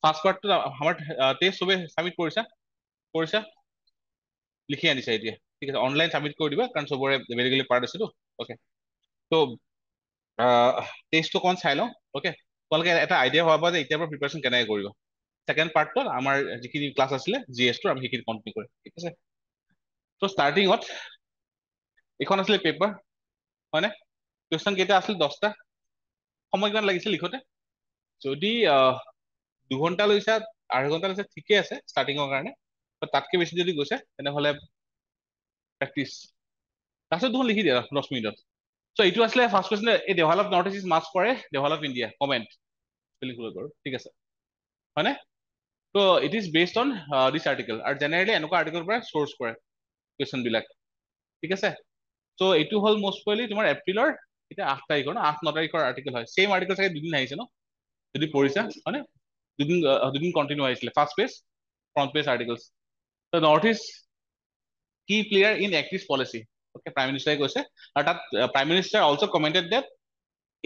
First পাৰ্টটো আমাৰ test চবে সাবমিট কৰিছা কৰিছা লিখি আনিছা এতিয়া ঠিক আছে অনলাইন সাবমিট কৰি দিবা কাৰণ চবৰে বেলেগ পাৰ্ট আছেতো অ'কে ত' টেষ্টটো অকণ চাই লওঁ অ'কে তোমালোকে এটা আইডিয়া হোৱা যে এতিয়াৰ পৰা প্ৰিপাৰেশ্যন কেনেকৈ কৰিব ছেকেণ্ড পাৰ্টত আমাৰ যিখিনি ক্লাছ আছিলে GS টোৰ আমি সেইখিনি কমপ্লিট কৰিম ঠিক আছে ত' ষ্টাৰ্টিঙত এইখন আছিলে পেপাৰ হয়নে কুৱেশ্যন কেইটা আছিল 10টা সময় কিমান লাগিছিল লিখোতে যদি 2 ঘণ্টা লৈছা 2.5 ঘণ্টা লৈছা ঠিকে আছে ষ্টাৰ্টিঙৰ কাৰণে তাতকে বেছি যদি গৈছে তেনেহ'লে প্ৰেক্টিচ তাৰপিছত দেখোন লিখি দিয়া 10 মিনিটত চ' এইটো আছিলে ফাৰ্ষ্ট কুৱেশ্যন এই develop north east is must কৰে ডেভেলপ ইণ্ডিয়া কমেণ্ট লিখিবলৈ কৰোঁ ঠিক আছে হয়নে ত' it is based on this article আৰু জেনেৰেলি এনেকুৱা আৰ্টিকেলৰ পৰা চ'ৰ্চ কৰে কুৱেশ্যন বিলাক ঠিক আছে চ' এইটো হ'ল মষ্ট প্ৰবলি তোমাৰ এপ্ৰিলৰ এতিয়া 8 তাৰিখৰ ন 8-9 তাৰিখৰ আৰ্টিকেল হয় চেম আৰ্টিকেল চাগে 2 দিন আহিছে ন যদি পঢ়িছা হয়নে দুদিন কণ্টিনিউ আহিছিলে first page front page articles ত' নৰ্থ ইষ্ট কি player in active policy okay prime মিনিষ্টাৰে কৈছে আৰু তাত prime minister also' commented that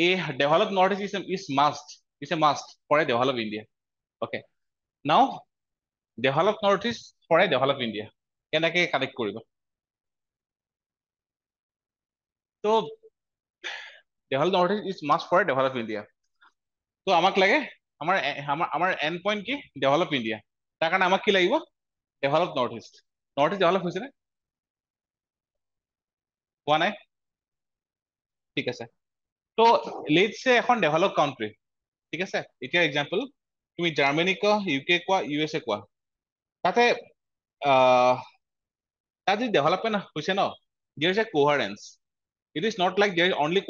a develop north east is a must for a develop India okay now develop north east for a develop India কেনেকে connect কৰিব ত' develop north east is must for a develop India ত' আমাক লাগে আমাৰ end point কি develop India তাৰ কাৰণে আমাক কি লাগিব ডেভেলপ নৰ্থ ইষ্ট ডেভেলপ হৈছেনে হোৱা নাই ঠিক আছে ত' লেটছ চে এখন ডেভেলপ কাউণ্ট্ৰি ঠিক আছে এতিয়া এক্সাম্পল তুমি জাৰ্মানী কোৱা UK কোৱা USA কোৱা তাতে তাত যদি ডেভেলপমেণ্ট হৈছে ন there is a coherence it is not like there only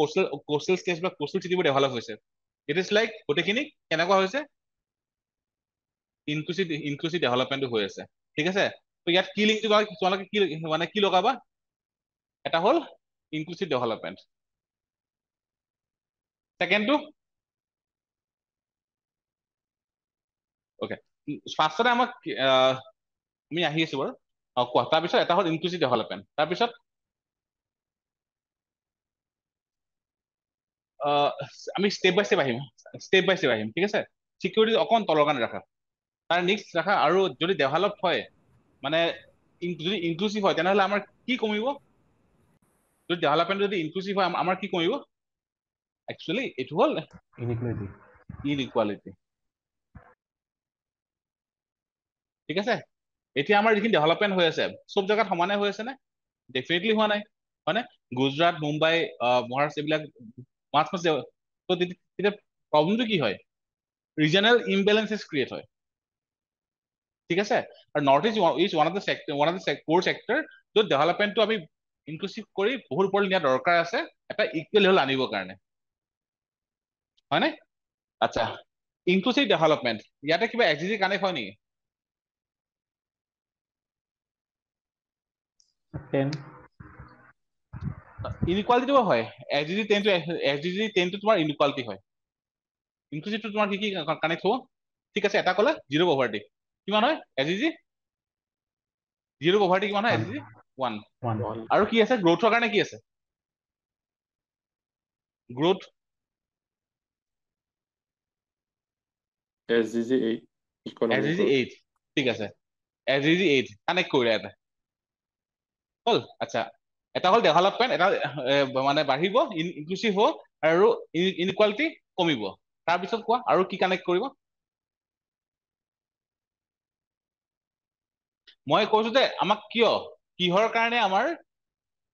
coastal states বা কোষ্টেল চিটিবোৰ ডেভেলপ হৈছে ইট ইজ লাইক গোটেইখিনি কেনেকুৱা হৈছে ইনক্লুচিভ ডেভেলপমেণ্টটো হৈ আছে ঠিক আছে ত ইয়াত কি লিংক তোমালোকে কি মানে কি লগাবা এটা হ'ল ইনক্লুচিভ ডেভেলপমেণ্ট ছেকেণ্ডটো অ'কে ফাৰ্ষ্টতে আমাক আমি আহি আছো বাৰু কোৱা তাৰপিছত এটা হ'ল ইনক্লুচিভ ডেভেলপমেণ্ট তাৰপিছত আমি ষ্টেপ বাই ষ্টেপ আহিম ঠিক আছে চিকিউৰিটি অকণ তলৰ কাৰণে ৰাখা তাৰ নেক্সট ৰাখা আৰু যদি ডেভেলপ হয় মানে যদি ইনক্লুচিভ হয় তেনেহ'লে আমাৰ কি কমিব যদি ডেভেলপমেণ্ট যদি ইনক্লুচিভ হয় আমাৰ কি কমিব একচুৱেলি এইটো হ'ল ইনইকুৱালিটি ঠিক আছে এতিয়া আমাৰ যিখিনি ডেভেলপমেণ্ট হৈ আছে চব জেগাত সমানে হৈ আছে নে ডেফিনেটলি হোৱা নাই হয়নে গুজৰাট মুম্বাই মহাৰাষ্ট্ৰ এইবিলাক তেতিয়া প্ৰব্লেমটো কি হয় ৰিজনেল ইমবেলেঞ্চেছ ক্ৰিয়েট হয় ঠিক আছে আৰু north east one of the কোৰ চেক্টৰ য'ত ডেভেলপমেণ্টটো আমি ইনক্লুচিভ কৰি বহুত ওপৰলৈ নিয়া দৰকাৰ আছে এটা ইকুৱেল লেভেল আনিবৰ কাৰণে হয়নে আচ্ছা ইনক্লুচিভ ডেভেলপমেণ্ট ইয়াতে কিবা এক্সিজি কানেক্ট হয় নেকি 10 ইনইকুৱালিটিটো হয় SDG 10 টো তোমাৰ ইনইকুৱালিটি হয় ইনক্লুচিভটো তোমাৰ কি কানেক্ট হ'ব ঠিক আছে এটা ক'লে জিৰ' পভাৰ্টি কিমান হয় SDG জিৰ' পভাৰ্টি কিমান হয় SDG 1 আৰু কি আছে গ্ৰোথৰ কাৰণে কি আছে গ্ৰোথ SDG 8 ইকনমিক SDG 8 ঠিক আছে SDG 8 কানেক্ট কৰিলে এটা হ'ল আচ্ছা এটা হ'ল ডেভেলপমেণ্ট এটা মানে বাঢ়িব ইনক্লুচিভ হ'ব আৰু ইনইকুৱালিটি কমিব তাৰপিছত কোৱা আৰু কি কানেক্ট কৰিব মই কৈছো যে আমাক কিহৰ কাৰণে আমাৰ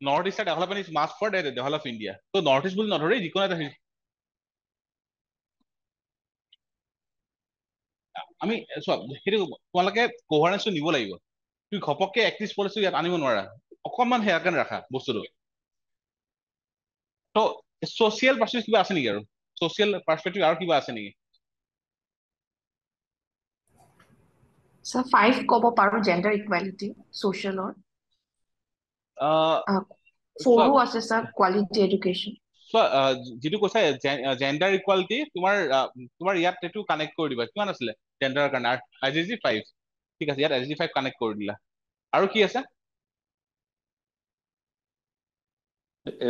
নৰ্থ ইষ্টৰ development is must for develop India ত' নৰ্থ ইষ্ট বুলি নধৰি যিকোনো এটা আমি চোৱা সেইটো তোমালোকে কভাৰেঞ্চটো নিব লাগিব তুমি ঘপককে এক্টিভ পলিচি ইয়াত আনিব নোৱাৰা অকণমান সেয়া কাৰণে ৰাখা বস্তুটো ত' ছচিয়েল পাৰ্চপেক্টিভ কিবা আছে নেকি আৰু ছচিয়েল পাৰ্চপেক্টিভ আৰু কিবা আছে নেকি So 5 ক'ব পাৰো জেণ্ডাৰ ইকুৱেলিটি ছ'চিয়েলৰ চোৱা 4ও আছে স্যাৰ কোৱালিটি এডুকেশ্যন যিটো কৈছা জেণ্ডাৰ ইকুৱালিটি তোমাৰ ইয়াত এইটো কানেক্ট কৰি দিবা কিমান আছিলে জেণ্ডাৰৰ কাৰণে SDG 5 ঠিক আছে ইয়াত SDG 5 কানেক্ট কৰি দিলা আৰু কি আছে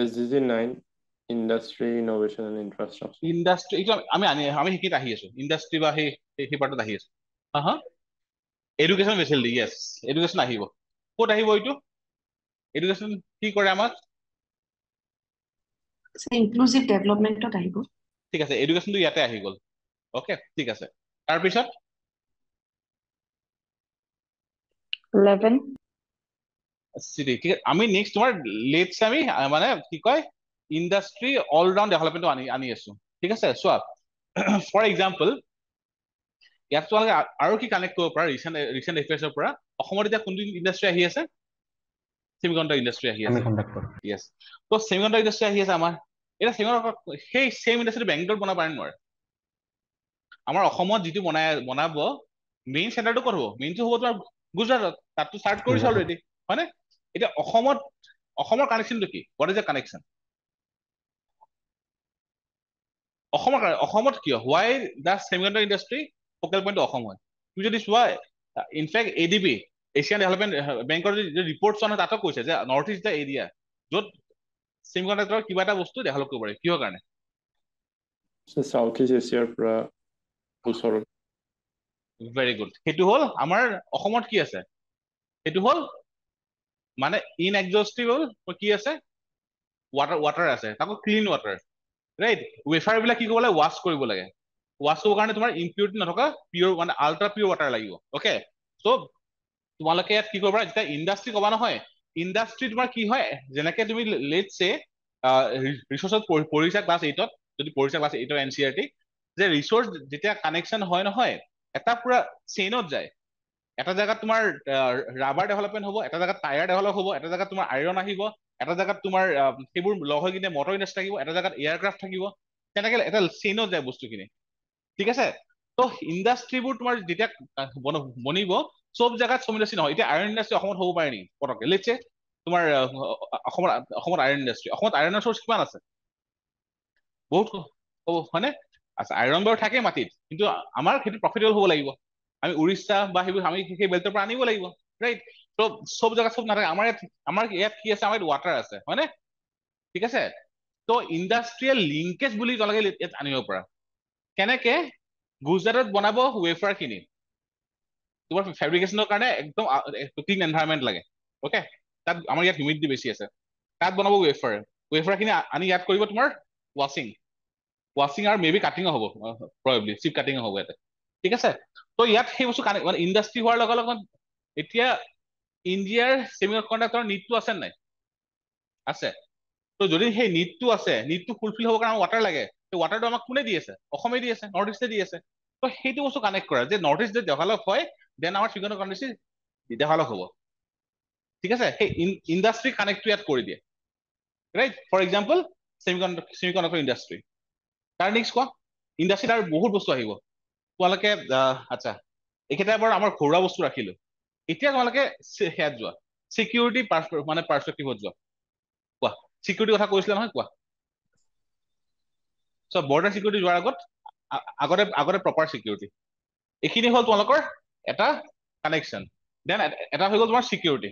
SDG 9 Industry, innovation, and infrastructure. Industry এইটো আমি শিকিত আহি আছো ইণ্ডাষ্ট্ৰি বা সেই পাৰ্টত আহি আছো হা এডুকেশ্যন বেচিলি য়েছ এডুকেশ্যন আহিব ক'ত আহিব এইটো এডুকেশ্যন কি কৰে আমাক ইনক্লুচিভ ডেভেলপমেন্টত আহিব ঠিক আছে এডুকেশ্যনটো ইয়াতে আহি গ'ল ওকে ঠিক আছে তাৰপিছত 11 চিটি ঠিক আছে আমি নেক্সট তোমাৰ লেটছ আমি মানে কি কয় ইণ্ডাষ্ট্ৰি অল ৰাউণ্ড ডেভেলপমেণ্টটো আনি আছো ঠিক আছে চোৱা ফৰ এক্সাম্পল ইয়াত তোমালোকে আৰু কি কানেক্ট কৰিব পাৰা ৰিচেণ্ট এফেয়াৰ্ছৰ পৰা অসমত এতিয়া কোনটো ইণ্ডাষ্ট্ৰি আহি আছে ছেমিকণ্ডাক্টৰ ইণ্ডাষ্ট্ৰি আহি আছে য়েছ তো ছেমিকণ্ডাক্টৰ ইণ্ডাষ্ট্ৰি আহি আছে আমাৰ এতিয়া সেই ছেম ইণ্ডাষ্ট্ৰিটো বেংগলোৰত বনাব পাৰে নোৱাৰে আমাৰ অসমত যিটো বনাব মেইন চেণ্টাৰটো ক'ত হ'ব মেইনটো হ'ব তোমাৰ গুজৰাটত তাততো ষ্টাৰ্ট কৰিছে অলৰেডি হয়নে এতিয়া অসমৰ কানেকশ্যনটো কি হোৱাট ইজ দ্য কানেকশ্যন অসমত কিয় হোৱাই দ্য ছেমিকণ্ডাক্টৰ ইণ্ডাষ্ট্ৰি ফ'কেল পইণ্টটো অসম হয় তুমি যদি চোৱা ইনফেক্ট ADB এছিয়ান ডেভেলপমেণ্ট বেংকৰ যদি ৰিপৰ্ট চোৱা তাতো কৈছে যে নৰ্থ ইষ্ট দ্য এৰিয়া য'ত ছেমিকণ্ডাক্টৰ কিবা এটা বস্তু ডেভেলপ কৰিব পাৰে কিহৰ কাৰণে South East Asia পৰা ওচৰত ভেৰি গুড সেইটো হ'ল আমাৰ অসমত কি আছে সেইটো হ'ল মানে ইনএক্সস্টিবল কি আছে ৱাটাৰ আছে তাকো ক্লিন ৱাটাৰ ৰাইট ৱেফাৰ বিলাক কি কৰিব লাগে ৱাছ কৰিব লাগে ৱাছ কৰিবৰ কাৰণে তোমাৰ ইম্পিউৰিটি নথকা পিয়ৰ মানে আল্ট্ৰা পিয়ৰ ৱাটাৰ লাগিব অ'কে চ' তোমালোকে ইয়াত কি কৰিবা যেতিয়া ইণ্ডাষ্ট্ৰি ক'বা নহয় ইণ্ডাষ্ট্ৰি তোমাৰ কি হয় যেনেকে তুমি লেটছ চে ৰিচোৰ্চত পঢ়িছা ক্লাছ 8ত যদি পঢ়িছা ক্লাছ 8ৰ NCERT যে ৰিচোৰ্চ যেতিয়া কানেকশ্যন হয় নহয় এটা পুৰা চেইনত যায় এটা জেগাত তোমাৰ ৰাবাৰ ডেভেলপমেণ্ট হ'ব এটা জেগাত টায়াৰ ডেভেলপ হ'ব এটা জেগাত তোমাৰ আইৰণ আহিব এটা জেগাত তোমাৰ সেইবোৰ লগ হৈ কিনে মটৰ ইণ্ডাষ্ট্ৰি থাকিব এটা জেগাত এয়াৰক্ৰাফ্ট থাকিব তেনেকে এটা চেইনত যায় বস্তুখিনি ঠিক আছে তো ইণ্ডাষ্ট্ৰিবোৰ তোমাৰ যেতিয়া বনিব চব জেগাত চব ইণ্ডাষ্ট্ৰি নহয় এতিয়া আইৰণ ইণ্ডাষ্ট্ৰি অসমত হ'ব পাৰে নেকি পটককে লেটছে তোমাৰ অসমত আইৰণ ইণ্ডাষ্ট্ৰি অসমত আইৰণৰ চ'ৰ্চ কিমান আছে বহুত হ'ব হয়নে আচ্ছা আইৰণ বাৰু থাকে মাটিত কিন্তু আমাৰ সেইটো প্ৰফিটেবল হ'ব লাগিব আমি উৰিষ্যা বা সেইবোৰ আমি সেই বেল্টৰ পৰা আনিব লাগিব ৰাইট তো চব জেগাত চব নাথাকে আমাৰ ইয়াত কি আছে আমাৰ ৱাটাৰ আছে হয়নে ঠিক আছে তো ইণ্ডাষ্ট্ৰিয়েল লিংকেজ বুলি তোমালোকে ইয়াত আনিব পাৰা কেনেকে গুজৰাটত বনাব ৱেফাৰ খিনি তোমাৰ ফেব্ৰিকেশ্যনৰ কাৰণে একদম ক্লিন এনভাইৰনমেণ্ট লাগে অ'কে তাত আমাৰ ইয়াত হিউমিডিটি বেছি আছে তাত বনাব ৱেফাৰ খিনি আনি ইয়াত কৰিব তোমাৰ ৱাশ্বিং আৰু মেবি কাটিঙো হ'ব প্ৰবেবলি চিপ কাটিঙো হ'ব ইয়াতে ঠিক আছে তো ইয়াত সেই বস্তু মানে ইণ্ডাষ্ট্ৰি হোৱাৰ লগে লগে এতিয়া ইণ্ডিয়াৰ ছেমিকণ্ডাক্টৰ নিডটো আছে নাই আছে তো যদি সেই নিডটো আছে নিডটো ফুলফিল হ'বৰ কাৰণে ৱাটাৰ লাগে সেই ৱাটাৰটো আমাক কোনে দি আছে অসমে দি আছে নৰ্থ ইষ্টে দি আছে তো সেইটো বস্তু কানেক্ট কৰা যে নৰ্থ ইষ্ট যদি ডেভেলপ হয় দেন আমাৰ ছেমিকণ্ডাক্টৰ ইণ্ডাষ্ট্ৰি ডেভেলপ হ'ব ঠিক আছে সেই ইণ্ডাষ্ট্ৰি কানেক্টটো ইয়াত কৰি দিয়ে right for example semiconductor industry তাৰ নেক্সট কোৱা ইণ্ডাষ্ট্ৰিত আৰু বহুত বস্তু আহিব তোমালোকে আচ্ছা এইকেইটা বাৰু আমাৰ ঘৰুৱা বস্তু ৰাখিলো এতিয়া তোমালোকে সেয়াত যোৱা চিকিউৰিটি মানে পাৰ্চপেক্টিভত যোৱা কোৱা চিকিউৰিটি কথা কৈছিলা নহয় কোৱা চ' বৰ্ডাৰ চিকিউৰিটি যোৱাৰ আগতে প্ৰপাৰ চিকিউৰিটি এইখিনি হ'ল তোমালোকৰ এটা কানেকশ্যন দেন এটা হৈ গ'ল তোমাৰ চিকিউৰিটি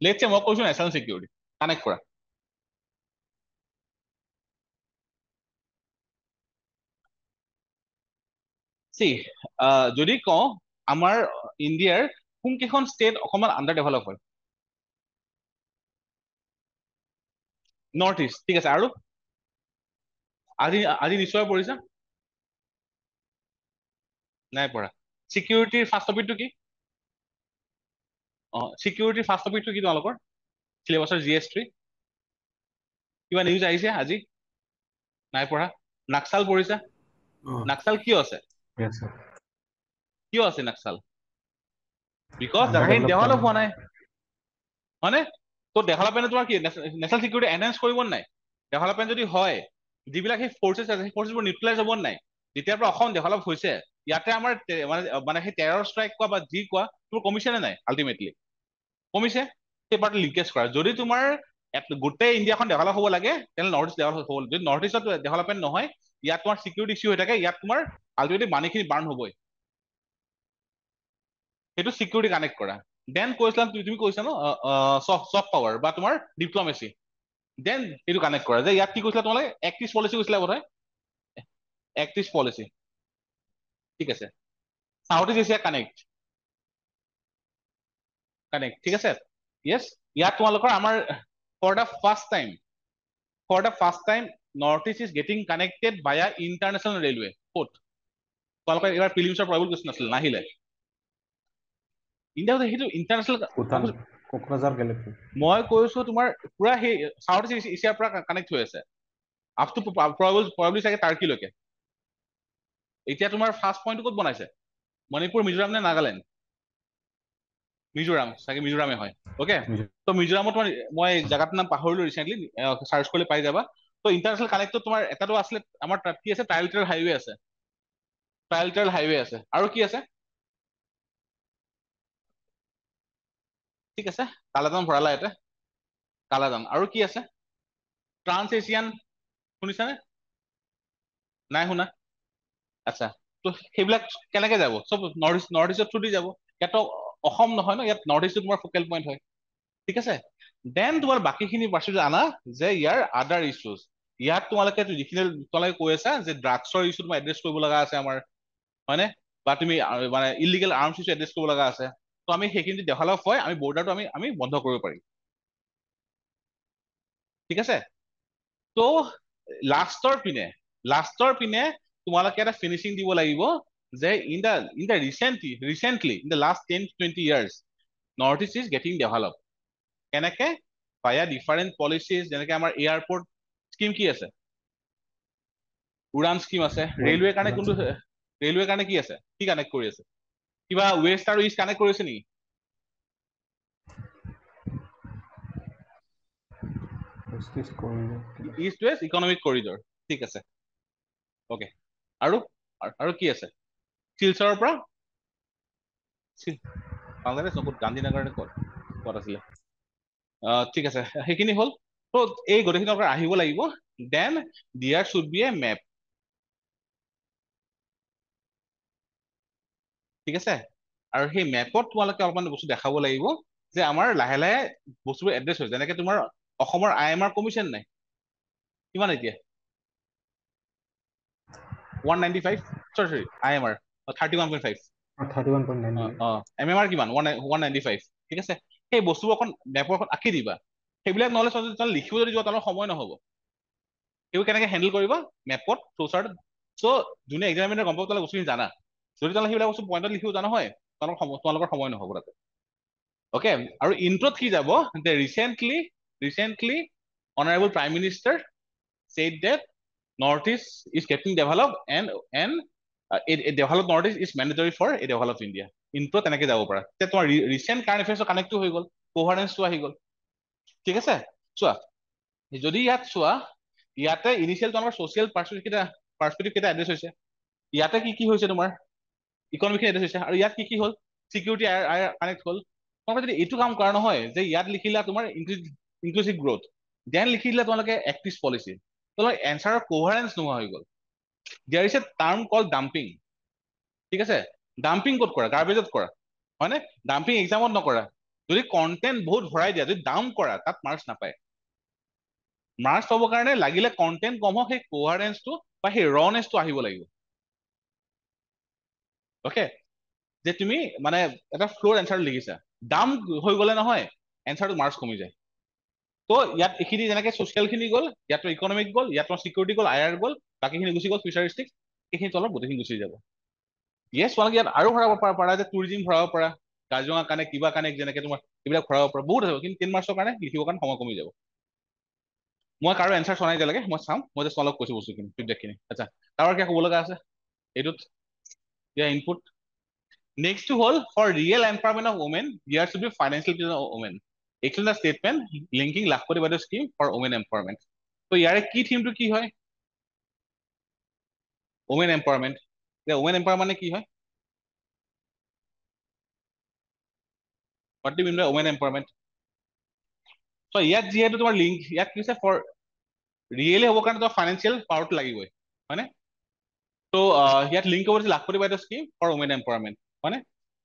লেটছে মই কৈছো নেশ্যনেল চিকিউৰিটি কানেক্ট কৰা যদি কওঁ আমাৰ ইণ্ডিয়াৰ কোনকেইখন ষ্টেট অকমান আণ্ডাৰ ডেভেলপ হয় নৰ্থ ইষ্ট ঠিক আছে আৰু আজি নিশ্চয় পঢ়িছা নাই পঢ়া চিকিউৰিটিৰ ফাৰ্ষ্ট টপিকটো কি চিকিউৰিটিৰ ফাৰ্ষ্ট টপিকটো কি তোমালোকৰ চিলেবাছৰ GS3 কিবা নিউজ আহিছে আজি নাই পঢ়া নাক্সাল পঢ়িছা নাক্সাল কিয় আছে কিয় আছে নাক্সাল বিকজ জাগাখিনি ডেভেলপ হোৱা নাই হয়নে তো ডেভেলপমেণ্ট তোমাৰ কি নেশ্যনেল চিকিউৰিটি এনহেঞ্চ কৰিব নাই ডেভেলপমেণ্ট যদি হয় যিবিলাক সেই ফৰ্চেছ আছে সেই ফৰ্চেছবোৰ নিউট্ৰেলাইজ হ'ব নাই যেতিয়াৰ পৰা অসম ডেভেলপ হৈছে ইয়াতে আমাৰ মানে সেই টেৰৰ ষ্ট্ৰাইক কোৱা বা যি কোৱা তোৰ কমিছে নে নাই আল্টিমেটলি কমিছে সেই পাৰ্ট লিংকেজ কৰা যদি তোমাৰ গোটেই ইণ্ডিয়াখন ডেভেলপ হ'ব লাগে তেনেহ'লে নৰ্থ ইষ্ট ডেভেলপ হ'ব যদি নৰ্থ ইষ্টত ডেভেলপমেণ্ট নহয় ইয়াত তোমাৰ চিকিউৰিটি ইছ্যু হৈ থাকে ইয়াত তোমাৰ আল্টিমেটলি মানিখিনি বাৰ্ণ হ'বই সেইটো চিকিউৰিটি কানেক্ট কৰা দেন কৈছিলা তুমি কৈছা ন চফ্ট পাৱাৰ বা তোমাৰ ডিপ্ল'মেচি দেন এইটো কানেক্ট কৰা যে ইয়াত কি কৈছিলা তোমালোকে এক্ট ইজ পলিচি কৈছিলা বোধহয় এক্ট ইজ পলিচি ঠিক আছে সাউথ ইজ এছিয়া কানেক্ট ঠিক আছে য়েছ ইয়াত তোমালোকৰ আমাৰ for the first time north east is getting connected via international railway ক'ত তোমালোকৰ এইবাৰ প্ৰিলিমছৰ প্ৰবল কুৱেশ্যন আছিল নাহিলে ইণ্ডিয়া সেইটো ইণ্টাৰনেশ্যনেল কোকৰাঝাৰ গেলেক্সি মই কৈছো তোমাৰ পুৰা সেই সাউথ ইষ্ট এছিয়াৰ পৰা কানেক্ট হৈ আছে আপ টু প্ৰবলি চাগে টাৰ্কিলৈকে এতিয়া তোমাৰ ফাৰ্ষ্ট পইণ্টটো ক'ত বনাইছে মণিপুৰ মিজোৰাম নে নাগালেণ্ড মিজোৰাম চাগে মিজোৰামে হয় অ'কে তো মিজোৰামত মই জাগাটোৰ নাম পাহৰিলো ৰিচেণ্টলি চাৰ্চ কৰিলে পাই যাবা তো ইণ্টাৰনেশ্যনেল কানেক্টত তোমাৰ এটাটো আছিলে আমাৰ তাত কি আছে ট্ৰাইলেটাৰেল হাইৱে আছে আৰু কি আছে ঠিক আছে কালাজান ভৰালা ইয়াতে কালাজান আৰু কি আছে ট্ৰান্স এছিয়ান শুনিছানে নাই শুনা আচ্ছা তো সেইবিলাক কেনেকে যাব চব নৰ্থ ইষ্টৰ থ্ৰু দি যাব ইয়াতো অসম নহয় ন ইয়াত নৰ্থ ইষ্টটো তোমাৰ ফকেল পইণ্ট হয় ঠিক আছে দেন তোমাৰ বাকীখিনি পাৰ্চেণ্ট আনা যে ইয়াৰ আদাৰ ইছ্যুজ ইয়াত তোমালোকে যিখিনি তোমালোকে কৈ আছা যে ড্ৰাগছৰ ইছ্যু তোমাৰ এড্ৰেছ কৰিব লগা আছে আমাৰ হয়নে বা তুমি মানে ইলিগেল আৰ্মছ ইছ্যু এড্ৰেছ কৰিব লগা আছে তো আমি সেইখিনি ডেভেলপ হয় আমি বৰ্ডাৰটো আমি বন্ধ কৰিব পাৰিম ঠিক আছে তো লাষ্টৰ পিনে তোমালোকে এটা ফিনিচিং দিব লাগিব যে in the recently in the last 10-20 years north east is getting develop কেনেকে ভায়া ডিফাৰেণ্ট পলিচিজ যেনেকে আমাৰ এয়াৰপৰ্ট স্কিম কি আছে উড়ান স্কিম আছে ৰেলৱে কাৰণে কোনটো ৰেলৱে কাৰণে কি আছে কি কানেক্ট কৰি আছে কিবা ৱেষ্ট আৰু ইষ্ট কানেক্ট কৰিছে নেকি ইষ্ট ৱেষ্ট ইকনমিক কৰিডৰ ঠিক আছে অ'কে আৰু কি আছে শিলচৰৰ পৰা বাংলাদেশ নক'ত গান্ধীনগৰ নে ক'ত আছিলে ঠিক আছে সেইখিনি হ'ল তো এই গোটেইখিনি আপোনাৰ আহিব লাগিব দেন দিয়াৰ শুড বি এ মেপ ঠিক আছে আৰু সেই মেপত তোমালোকে অলপমান বস্তু দেখাব লাগিব যে আমাৰ লাহে লাহে বস্তুবোৰ এড্ৰেছ হৈছে যেনেকে তোমাৰ অসমৰ IMR কমিশ্যন নাই কিমান এতিয়া 195 sorry IMR 31.5 MMR কিমান 195 ঠিক আছে সেই বস্তুবোৰ অকণ মেপৰ এখন আঁকি দিবা সেইবিলাক নহ'লে লিখিব যদি যোৱা তাৰ সময় নহ'ব সেইবোৰ কেনেকে হেণ্ডেল কৰিবা মেপত ফ্ল'চাৰ্ট চ' যোনে এক্সামিনাৰ গম পাব তাহলে বস্তুখিনি জানা যদি তাহলে সেইবিলাক বস্তু পইণ্টত লিখিব জানা হয় তোমালোকৰ সময় নহ'ব তাতে অ'কে আৰু ইন্ট্ৰত কি যাব যে recently honourable prime minister said that Northeast is getting developed and a developed Northeast is mandatory for a developed India. Intro তেনেকে যাব পাৰা তেতিয়া তোমাৰ ৰিচেণ্ট কাৰেণ্ট এফেয়াৰ্ছৰ কানেক্টটো হৈ গ'ল কোভাৰেন্সটো আহি গ'ল ঠিক আছে চোৱা যদি ইয়াত চোৱা ইয়াতে ইনিচিয়েল তোমাৰ ছ'চিয়েল পাৰ্সপেক্টিভ কেইটা এড্ৰেছ হৈছে ইয়াতে কি হৈছে তোমাৰ ইকনমিক এড্ৰেছ হৈছে আৰু ইয়াত কি হ'ল চিকিউৰিটি কানেক্ট হ'ল তোমালোকে যদি এইটো কাম কৰা নহয় যে ইয়াত লিখিলা তোমাৰ ইনক্লুচিভ গ্ৰোথ দেন লিখি দিলা তোমালোকে এক্টিভ পলিচি তোমালোকৰ এনচাৰৰ কোভাৰেন্স নোহোৱা হৈ গ'ল there is a term call dumping ঠিক আছে ডাম্পিং ক'ত কৰা গাৰ্বেজত কৰা হয়নে ডাম্পিং এক্সামত নকৰা যদি কণ্টেণ্ট বহুত ভৰাই দিয়া যদি ডাউন কৰা তাত মাৰ্কছ নাপায় মাৰ্কছ পাবৰ কাৰণে লাগিলে কণ্টেণ্ট কম হওক সেই কোভাৰেন্সটো বা সেই ৰনেছটো আহিব লাগিব অ'কে যে তুমি মানে এটা ফ্ল'ৰ এনচাৰ লিখিছা ডাম হৈ গ'লে নহয় এনচাৰটো মাৰ্কছ কমি যায় তো ইয়াত এইখিনি যেনেকে ছ'চিয়েলখিনি গ'ল ইয়াত ইকনমিক গ'ল ইয়াত চিকিউৰিটি গ'ল IR গ'ল বাকীখিনি গুচি গ'ল ফিউচাৰিষ্টিক এইখিনি তলত গোটেইখিনি গুচি যাব য়েছ তোমালোকে ইয়াত আৰু ভৰাব পাৰা যে টুৰিজিম ভৰাব পাৰা কাজিৰঙা কানেক্ট কিবা কানেক্ট যেনেকে তোমাৰ এইবিলাক ভৰাব পাৰা বহুত আছে কিন্তু 10 মাৰ্কছৰ কাৰণে লিখিবৰ কাৰণে সময় কমি যাব মই কাৰো এনচাৰ চোৱা নাই এতিয়ালৈকে মই চাম মই জাষ্ট অলপ কৈছো বস্তুখিনি ফিডবেকখিনি আচ্ছা তাৰ কিয় ক'ব লগা আছে এইটোত ইয়াৰ ইনপুট নেক্সটটো হ'ল for real empowerment of women there should be financial inclusion of women Excellent the statement linking Lakhpati Bado scheme for women empowerment. So ইয়াৰে কি থিমটো কি হয় women empowerment women empowerment কি হয় what do you mean by women empowerment so ইয়াত যিহেতু তোমাৰ link ইয়াত কি আছে for ৰিয়েলি হ'ব কাৰণে তোমাৰ ফাইনেন্সিয়েল পাৱাৰটো লাগিবই হয়নে তো ইয়াত লিংক হ'ব Lakhpati Bado scheme for women empowerment হয়নে